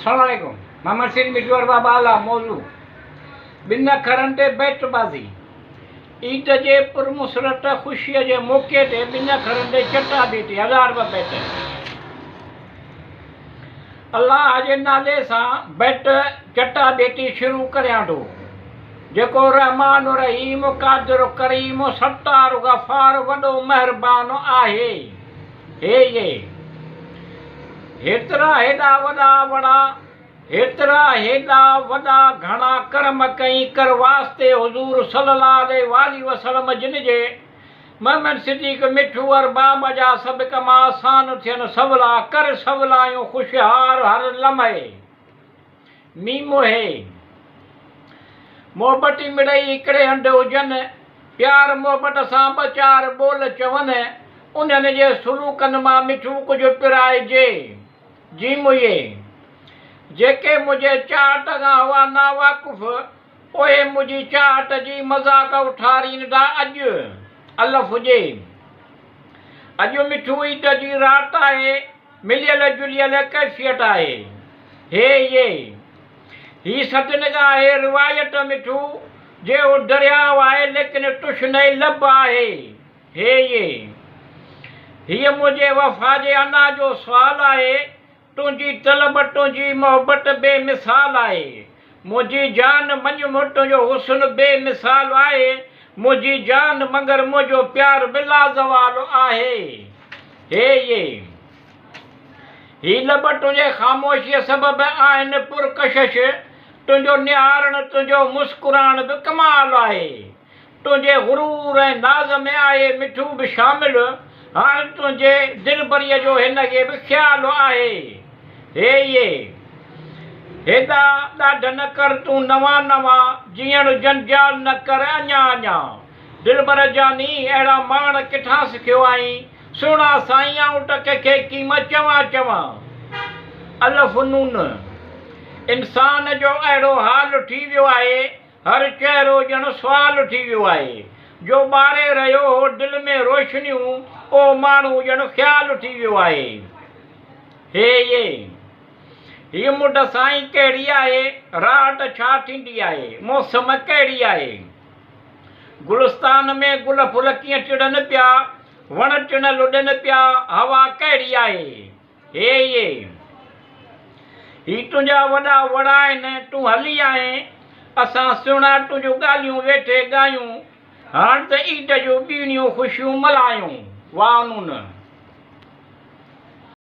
अस्सलामुअलैकुम मोहम्मद सिंह मिठू बाबा आला मौजू बिन अखरनि ते बैटबाज़ी ईद जे पुरमुसरत ख़ुशीअ जे मौक़े ते बिन अखरनि ते चटाभेटी 1000 बैट अल्लाह जे नाले सां बैट चटाभेटी शुरू करियां थो जेको रहमान रहीम क़ादिर करीम सत्तार गफ़ार वॾो महिरबान आहे। हे ये हेतिरा हेॾा वॾा घणा कर्म कई कर वास्ते हुज़ूर सल्लल्लाहु अलैहि वसल्लम जिन जे मोहम्मद सिद्दीक़ मिठू अरबाब जा सभु कम आसान थियनि सवला कर सवलायूं ख़ुशहार हर लम्हे मीमो हे मोहबती मिड़ई हिकिड़े हंधि हुजनि प्यार मोहबत सां ॿ चार ॿोल चवनि उन्हनि जे सुलूकनि मां मिठू कुझु पिराइजे जी मुए जेके मुंहिंजे चाट खां हुआ नावाकुफ़ पोइ मुंहिंजी चाट जी मज़ाक उठारींदा अॼु अलफ़ हुजे अॼु मिठू ईद जी राति आहे मिलियल जुलियल कैफ़ियत आहे। हे ये ही सदनगा आहे रिवायत मिठू जे वो दरियाव आहे लेकिन तुशनई लब आहे। हे ये हीअ मुंहिंजे वफ़ा जे अना जो सुवाल आहे तुंहिंजी तलब तुंहिंजी मोहबत बेमिसाल आहे मुंहिंजी जान मञ तुंहिंजो हुस्न बेमिसाल आहे मुंहिंजी जान मगर मुंहिंजो प्यार बिलाज़वाल आहे। हे ये ही लब तुंहिंजे ख़ामोशीअ सबब आहिनि पुरकशिश तुंहिंजो निहारण तुंहिंजो मुस्कुराइण बि कमाल आहे तुंहिंजे गुरूर ऐं नाज़ में आहे मिठू बि शामिल हाणे तुंहिंजे दिलबरीअ जो हिनखे बि ख़्यालु आहे। हे ये हेॾा ॾाढ न कर तूं नवां नवां जीअण जंजाल न कर अञा अञा दिलबर जानी अहिड़ा माण किथां सिखियो आई सुहिणा साईं आऊं त कंहिंखे कीमत चवां अलफ़ नून इंसान जो अहिड़ो हाल थी वियो आहे हर चहिरो ॼण सुवाल थी वियो आहे जो ॿारे रहियो हो दिलि में रोशनियूं ओ माण्हू ॼण ख़्यालु थी वियो आहे। हे ये हीअ मुड साईं कहिड़ी आहे रात छा थींदी आहे मौसम कहिड़ी आहे गुलस्तान में गुल फुल कीअं टिड़नि पिया वण टिण लुॾनि पिया हवा कहिड़ी आहे। हे ये ही तुंहिंजा वॾा वड़ा आहिनि तूं हली आहीं असां सुहिणा तुंहिंजूं ॻाल्हियूं वेठे ॻायूं हाणे त ईद जूं ॿीणियूं ख़ुशियूं मल्हायूं वाह नून।